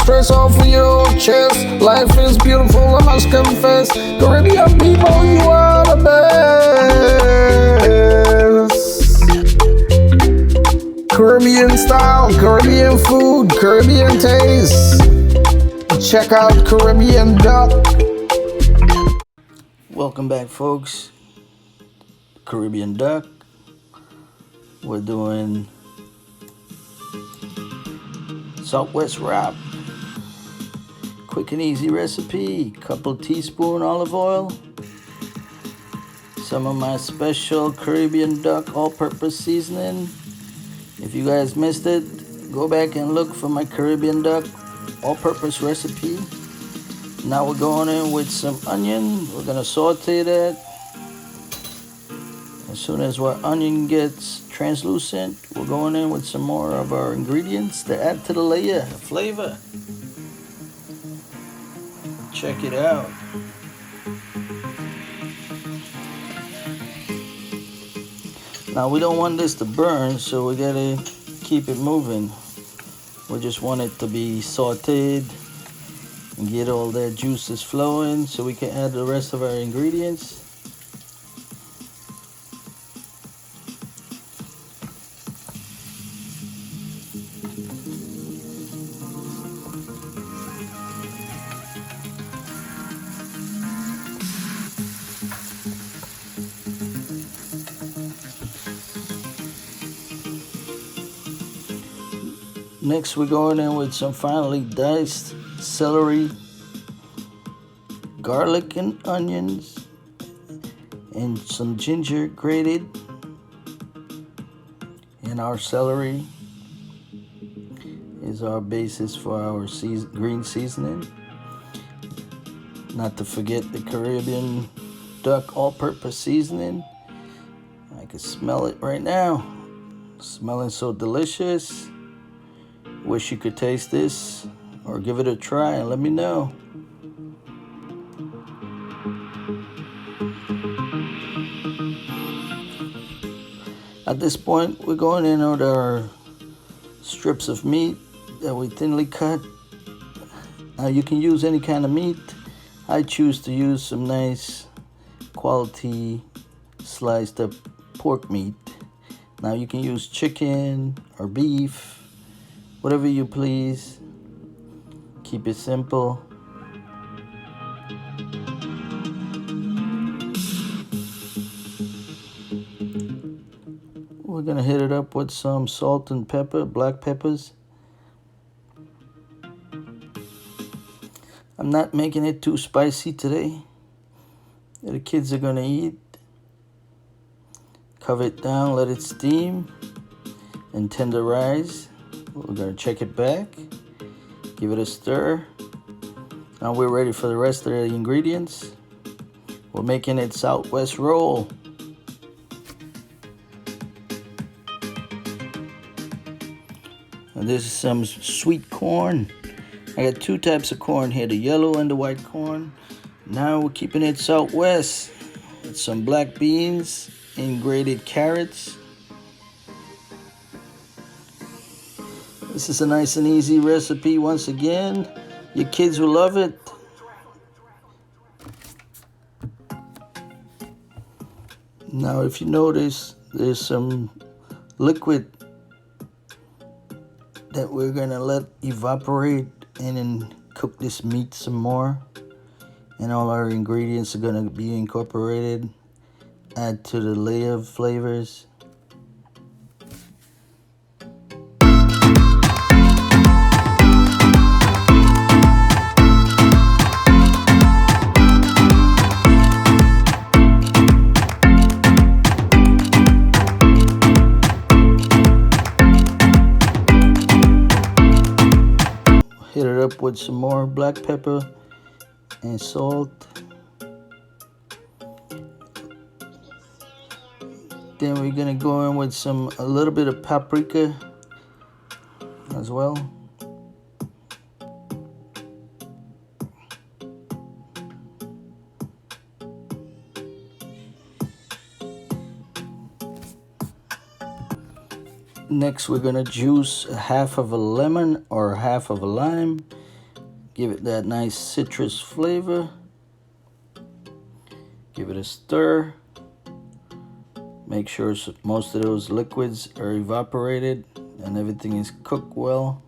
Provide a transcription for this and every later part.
stress off of your chest. Life is beautiful, I must confess. Caribbean people, you are the best. Caribbean style, Caribbean food, Caribbean taste. Check out Caribbean duck. Welcome back, folks. Caribbean duck. We're doing Southwest wrap. Quick and easy recipe. Couple teaspoon olive oil. Some of my special Caribbean duck all-purpose seasoning. If you guys missed it, go back and look for my Caribbean duck all-purpose recipe. Now we're going in with some onion. We're gonna saute that. As soon as our onion gets translucent, we're going in with some more of our ingredients to add to the layer of flavor. Check it out. Now we don't want this to burn, so we gotta keep it moving. We just want it to be sauteed and get all that juices flowing so we can add the rest of our ingredients. Next, we're going in with some finely diced celery, garlic and onions, and some ginger grated. And our celery is our basis for our green seasoning. Not to forget the Caribbean duck all-purpose seasoning. I can smell it right now. Smelling so delicious. Wish you could taste this or give it a try and let me know. At this point, we're going in with our strips of meat that we thinly cut. Now you can use any kind of meat. I choose to use some nice quality sliced up pork meat. Now you can use chicken or beef, whatever you please. Keep it simple. We're gonna hit it up with some salt and pepper, black peppers. I'm not making it too spicy today. The kids are gonna eat. Cover it down, let it steam and tenderize. We're gonna check it back, give it a stir. Now we're ready for the rest of the ingredients. We're making it Southwest roll. And this is some sweet corn. I got two types of corn here, the yellow and the white corn. Now we're keeping it Southwest with some black beans and grated carrots. This is a nice and easy recipe once again. Your kids will love it. Now if you notice, there's some liquid that we're gonna let evaporate and then cook this meat some more. And all our ingredients are gonna be incorporated. Add to the layer of flavors. Hit it up with some more black pepper and salt. Then we're gonna go in with a little bit of paprika as well. Next, we're gonna juice a half of a lemon or half of a lime Give it that nice citrus flavor. Give it a stir. Make sure most of those liquids are evaporated and everything is cooked well.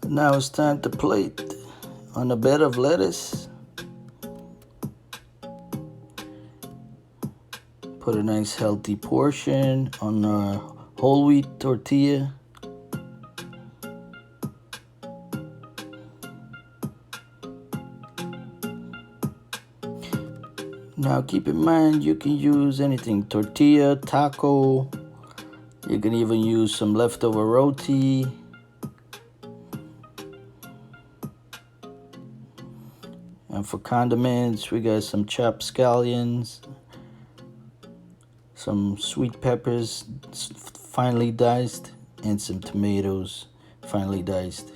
Now it's time to plate on a bed of lettuce. Put a nice healthy portion on a whole wheat tortilla. Now keep in mind you can use anything, tortilla, taco. You can even use some leftover roti. And for condiments, we got some chopped scallions, some sweet peppers finely diced, and some tomatoes finely diced.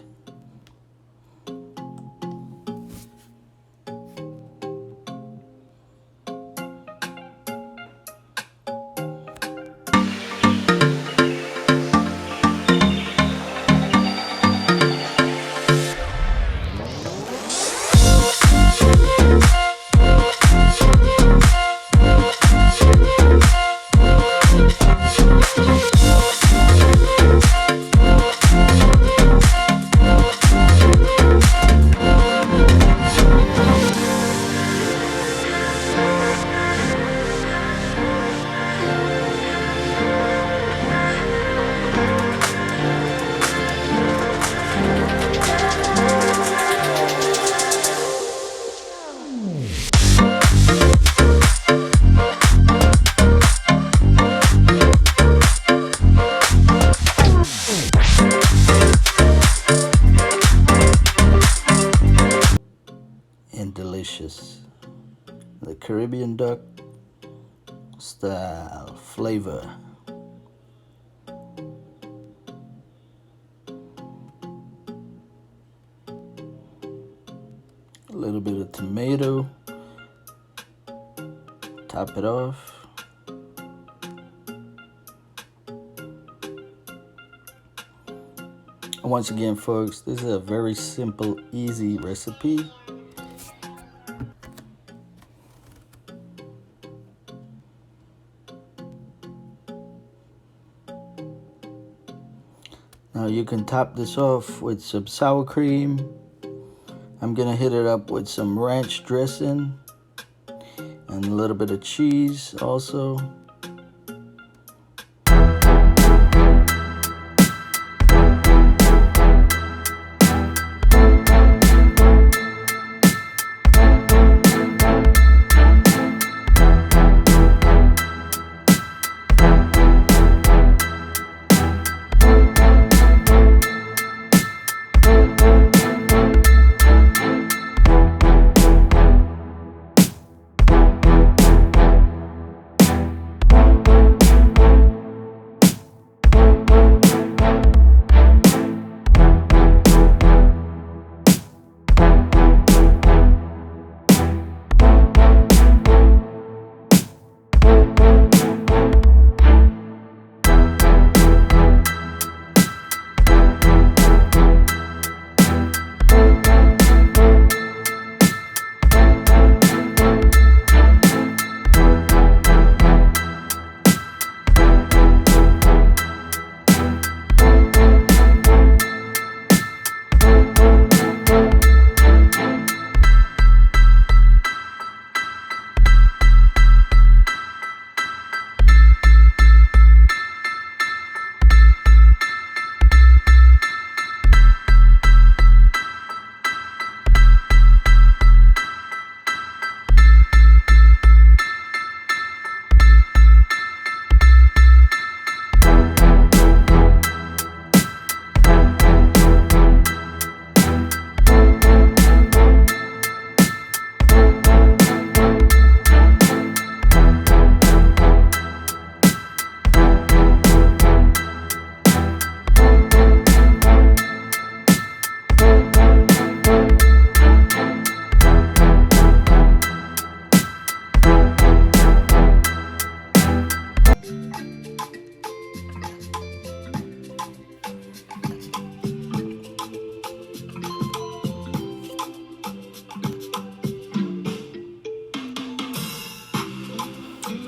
And delicious. The Caribbean duck style flavor. A little bit of tomato. Top it off. Once again, folks, this is a very simple, easy recipe. Now you can top this off with some sour cream. I'm gonna hit it up with some ranch dressing and a little bit of cheese also.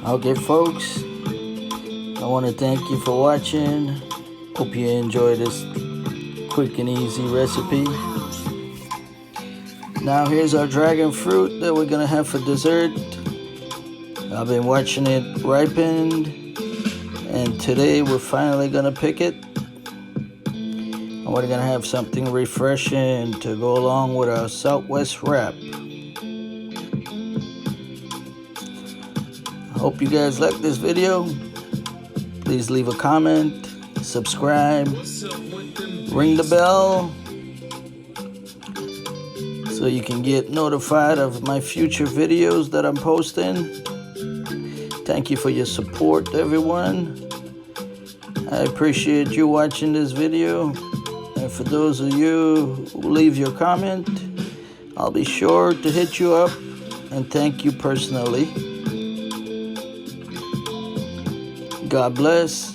Okay, folks, I want to thank you for watching. Hope you enjoy this quick and easy recipe. Now here's our dragon fruit that we're gonna have for dessert. I've been watching it ripen, and today we're finally gonna pick it. And we're gonna have something refreshing to go along with our Southwest wrap. I hope you guys like this video. Please leave a comment, subscribe, ring the bell so you can get notified of my future videos that I'm posting. Thank you for your support, everyone. I appreciate you watching this video. And for those of you who leave your comment, I'll be sure to hit you up and thank you personally. God bless.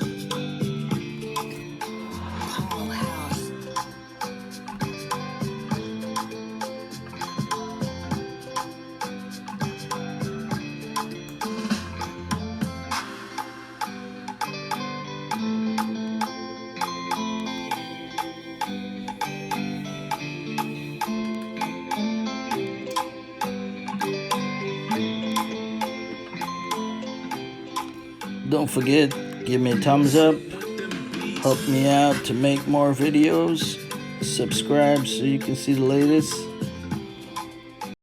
Don't forget, give me a thumbs up, help me out to make more videos, subscribe so you can see the latest.